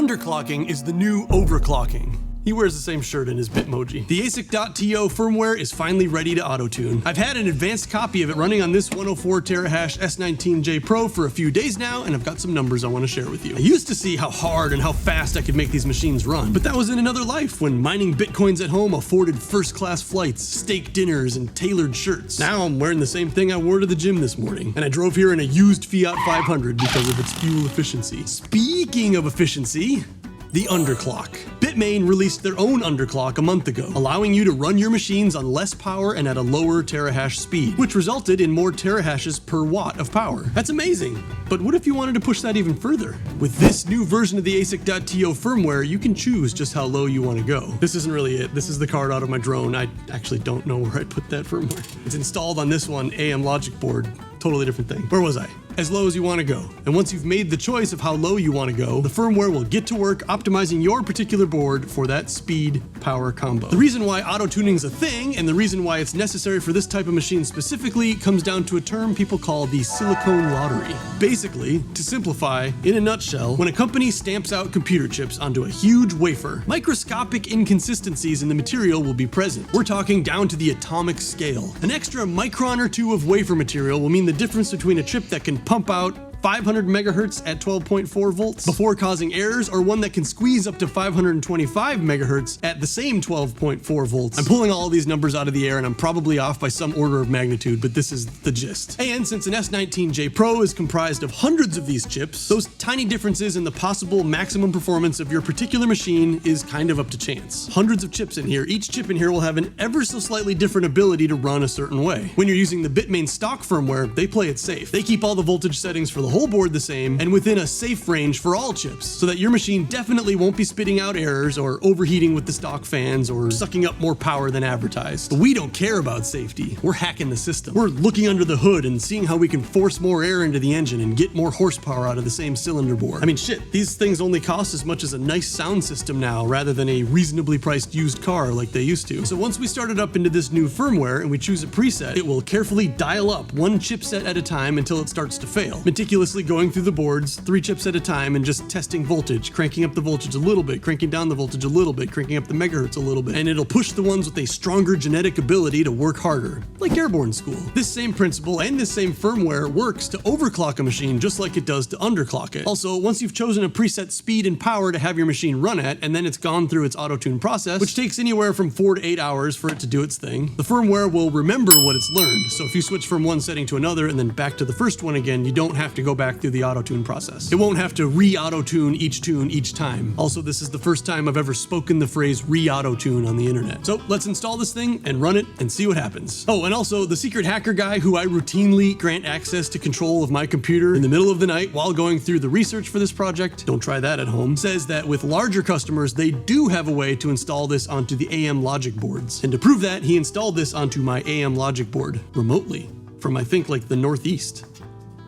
Underclocking is the new overclocking. He wears the same shirt in his Bitmoji. The ASIC.TO firmware is finally ready to auto-tune. I've had an advanced copy of it running on this 104 terahash S19J Pro for a few days now, and I've got some numbers I want to share with you. I used to see how hard and how fast I could make these machines run, but that was in another life when mining Bitcoins at home afforded first-class flights, steak dinners, and tailored shirts. Now I'm wearing the same thing I wore to the gym this morning, and I drove here in a used Fiat 500 because of its fuel efficiency. Speaking of efficiency, the underclock. Bitmain released their own underclock a month ago, allowing you to run your machines on less power and at a lower terahash speed, which resulted in more terahashes per watt of power. That's amazing. But what if you wanted to push that even further? With this new version of the ASIC.TO firmware, you can choose just how low you want to go. This isn't really it. This is the card out of my drone. I actually don't know where I put that firmware. It's installed on this one, AM logic board. Totally different thing. Where was I? As low as you want to go. And once you've made the choice of how low you want to go, the firmware will get to work optimizing your particular board for that speed power combo. The reason why auto-tuning is a thing, and the reason why it's necessary for this type of machine specifically, comes down to a term people call the silicone lottery. Basically, to simplify, in a nutshell, when a company stamps out computer chips onto a huge wafer, microscopic inconsistencies in the material will be present. We're talking down to the atomic scale. An extra micron or two of wafer material will mean the difference between a chip that can pump out 500 megahertz at 12.4 volts before causing errors, or one that can squeeze up to 525 megahertz at the same 12.4 volts. I'm pulling all of these numbers out of the air and I'm probably off by some order of magnitude, but this is the gist. And since an S19J Pro is comprised of hundreds of these chips, those tiny differences in the possible maximum performance of your particular machine is kind of up to chance. Hundreds of chips in here. Each chip in here will have an ever so slightly different ability to run a certain way. When you're using the Bitmain stock firmware, they play it safe. They keep all the voltage settings for the whole board the same and within a safe range for all chips, so that your machine definitely won't be spitting out errors or overheating with the stock fans or sucking up more power than advertised. But we don't care about safety. We're hacking the system. We're looking under the hood and seeing how we can force more air into the engine and get more horsepower out of the same cylinder bore. I mean, shit, these things only cost as much as a nice sound system now rather than a reasonably priced used car like they used to. So once we start it up into this new firmware and we choose a preset, it will carefully dial up one chipset at a time until it starts to fail, meticulously going through the boards 3 chips at a time and just testing voltage, cranking up the voltage a little bit, cranking down the voltage a little bit, cranking up the megahertz a little bit, and it'll push the ones with a stronger genetic ability to work harder, like airborne school. This same principle and this same firmware works to overclock a machine just like it does to underclock it. Also, once you've chosen a preset speed and power to have your machine run at, and then it's gone through its auto-tune process, which takes anywhere from 4 to 8 hours for it to do its thing, the firmware will remember what it's learned. So if you switch from one setting to another and then back to the first one again, you don't have to go back through the auto-tune process. It won't have to re-auto-tune each time. Also, this is the first time I've ever spoken the phrase re-auto-tune on the internet. So let's install this thing and run it and see what happens. Oh, and also the secret hacker guy who I routinely grant access to control of my computer in the middle of the night while going through the research for this project, don't try that at home, says that with larger customers, they do have a way to install this onto the AM logic boards. And to prove that, he installed this onto my AM logic board remotely from, I think, like the Northeast.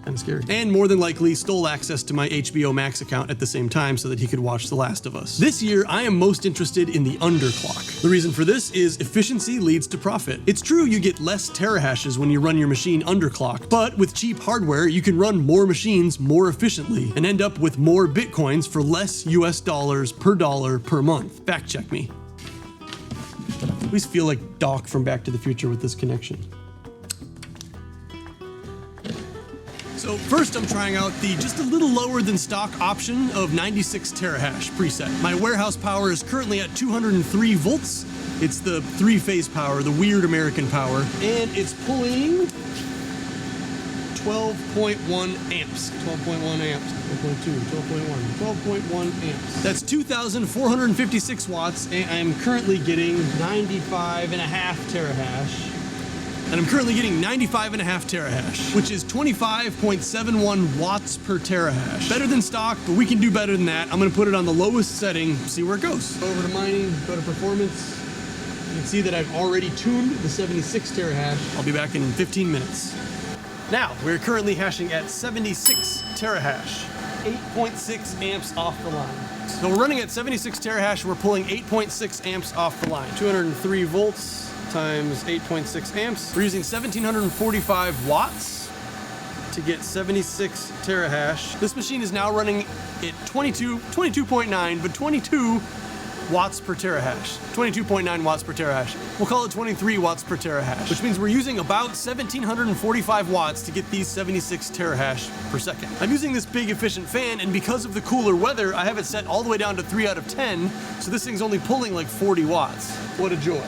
Kind of scary. And more than likely stole access to my HBO Max account at the same time so that he could watch The Last of Us. This year, I am most interested in the underclock. The reason for this is efficiency leads to profit. It's true you get less terahashes when you run your machine underclocked, but with cheap hardware, you can run more machines more efficiently and end up with more Bitcoins for less US dollars per dollar per month. Fact check me. I always feel like Doc from Back to the Future with this connection. So first I'm trying out the just a little lower than stock option of 96 terahash preset. My warehouse power is currently at 203 volts. It's the 3-phase power, the weird American power, and it's pulling 12.1 amps, 12.1 amps, 12.2, 12.1 amps. That's 2,456 watts, and I'm currently getting 95.5 terahash. And I'm currently getting 95.5 terahash, which is 25.71 watts per terahash. Better than stock, but we can do better than that. I'm gonna put it on the lowest setting, see where it goes. Go over to mining, go to performance. You can see that I've already tuned the 76 terahash. I'll be back in 15 minutes. Now, we're currently hashing at 76 terahash, 8.6 amps off the line. So we're running at 76 terahash, we're pulling 8.6 amps off the line. 203 volts times 8.6 amps. We're using 1,745 watts to get 76 terahash. This machine is now running at 22.9, but 22 watts per terahash. 22.9 watts per terahash. We'll call it 23 watts per terahash, which means we're using about 1,745 watts to get these 76 terahash per second. I'm using this big efficient fan, and because of the cooler weather, I have it set all the way down to 3 out of 10, so this thing's only pulling like 40 watts. What a joy.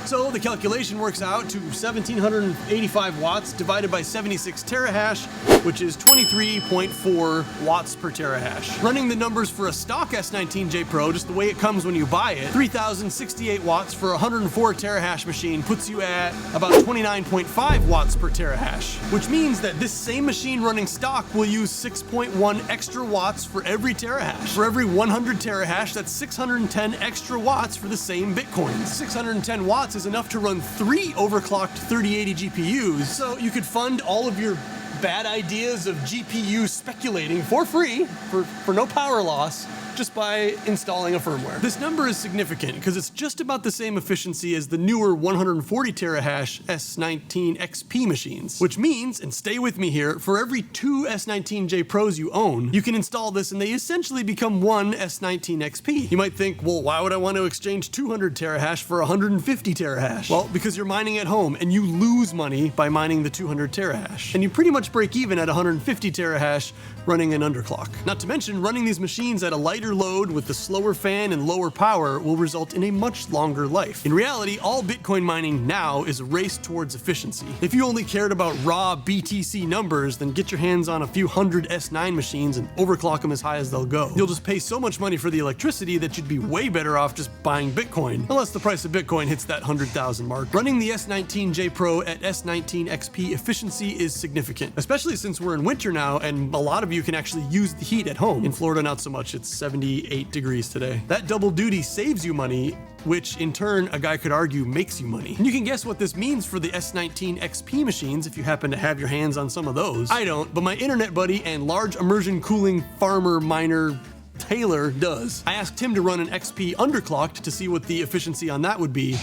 So the calculation works out to 1,785 watts divided by 76 terahash, which is 23.4 watts per terahash. Running the numbers for a stock S19J Pro, just the way it comes when you buy it, 3,068 watts for a 104 terahash machine puts you at about 29.5 watts per terahash, which means that this same machine running stock will use 6.1 extra watts for every terahash. For every 100 terahash, that's 610 extra watts for the same Bitcoins. 610 watts is enough to run 3 overclocked 3080 GPUs, so you could fund all of your bad ideas of GPU speculating for free, for no power loss, just by installing a firmware. This number is significant because it's just about the same efficiency as the newer 140 terahash S19 XP machines, which means, and stay with me here, for every 2 S19J Pros you own, you can install this and they essentially become one S19 XP. You might think, well, why would I want to exchange 200 terahash for 150 terahash? Well, because you're mining at home and you lose money by mining the 200 terahash. And you pretty much break even at 150 terahash running an underclock. Not to mention, running these machines at a lighter load with the slower fan and lower power will result in a much longer life. In reality, all Bitcoin mining now is a race towards efficiency. If you only cared about raw BTC numbers, then get your hands on a few hundred S9 machines and overclock them as high as they'll go. You'll just pay so much money for the electricity that you'd be way better off just buying Bitcoin, unless the price of Bitcoin hits that 100,000 mark. Running the S19J Pro at S19 XP efficiency is significant, especially since we're in winter now and a lot of you can actually use the heat at home. In Florida, not so much. It's 78 degrees today. That double duty saves you money, which in turn, a guy could argue makes you money. And you can guess what this means for the S19 XP machines if you happen to have your hands on some of those. I don't, but my internet buddy and large immersion cooling farmer miner Taylor does. I asked him to run an XP underclocked to see what the efficiency on that would be.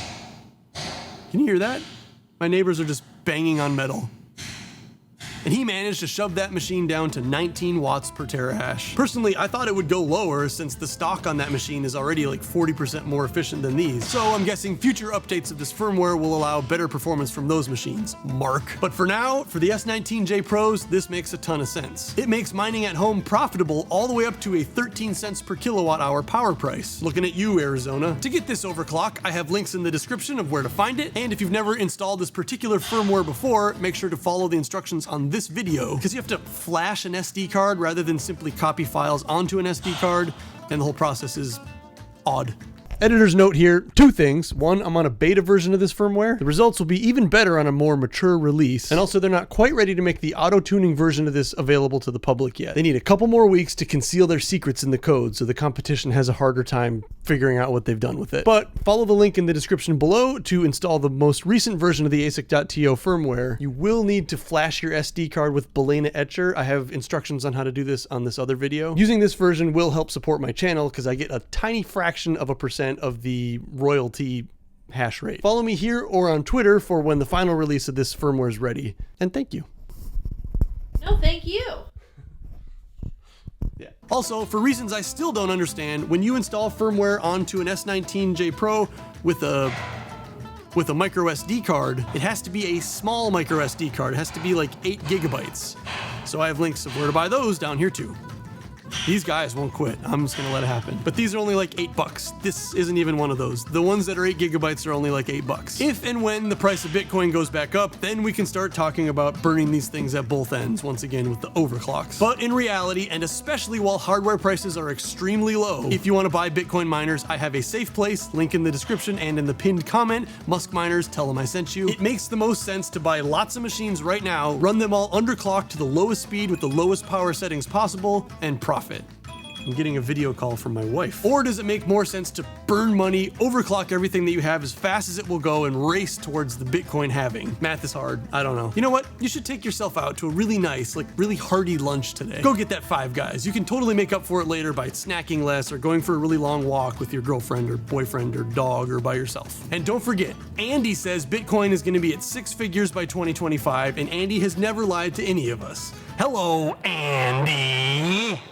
Can you hear that? My neighbors are just banging on metal. And he managed to shove that machine down to 19 watts per terahash. Personally, I thought it would go lower since the stock on that machine is already like 40% more efficient than these. So I'm guessing future updates of this firmware will allow better performance from those machines. Mark. But for now, for the S19J Pros, this makes a ton of sense. It makes mining at home profitable all the way up to a 13 cents per kilowatt hour power price. Looking at you, Arizona. To get this overclock, I have links in the description of where to find it. And if you've never installed this particular firmware before, make sure to follow the instructions on this video, because you have to flash an SD card rather than simply copy files onto an SD card, and the whole process is odd. Editor's note here, 2 things. 1, I'm on a beta version of this firmware. The results will be even better on a more mature release. And also, they're not quite ready to make the auto-tuning version of this available to the public yet. They need a couple more weeks to conceal their secrets in the code, so the competition has a harder time figuring out what they've done with it. But follow the link in the description below to install the most recent version of the ASIC.to firmware. You will need to flash your SD card with Balena Etcher. I have instructions on how to do this on this other video. Using this version will help support my channel because I get a tiny fraction of a percent of the royalty hash rate. Follow me here or on Twitter for when the final release of this firmware is ready. And thank you. No, thank you. Yeah. Also, for reasons I still don't understand, when you install firmware onto an S19J Pro with a micro SD card, it has to be a small micro SD card. It has to be like 8 gigabytes. So I have links of where to buy those down here too. These guys won't quit. I'm just gonna let it happen. But these are only like $8. This isn't even one of those. The ones that are 8 gigabytes are only like $8. If and when the price of Bitcoin goes back up, then we can start talking about burning these things at both ends once again with the overclocks. But in reality, and especially while hardware prices are extremely low, if you want to buy Bitcoin miners, I have a safe place, link in the description and in the pinned comment. Musk miners, tell them I sent you. It makes the most sense to buy lots of machines right now, run them all underclocked to the lowest speed with the lowest power settings possible, and profit. I'm getting a video call from my wife. Or does it make more sense to burn money, overclock everything that you have as fast as it will go, and race towards the Bitcoin halving? Math is hard. I don't know. You know what? You should take yourself out to a really nice, like really hearty lunch today. Go get that Five Guys. You can totally make up for it later by snacking less or going for a really long walk with your girlfriend or boyfriend or dog or by yourself. And don't forget, Andy says Bitcoin is going to be at 6 figures by 2025, and Andy has never lied to any of us. Hello, Andy.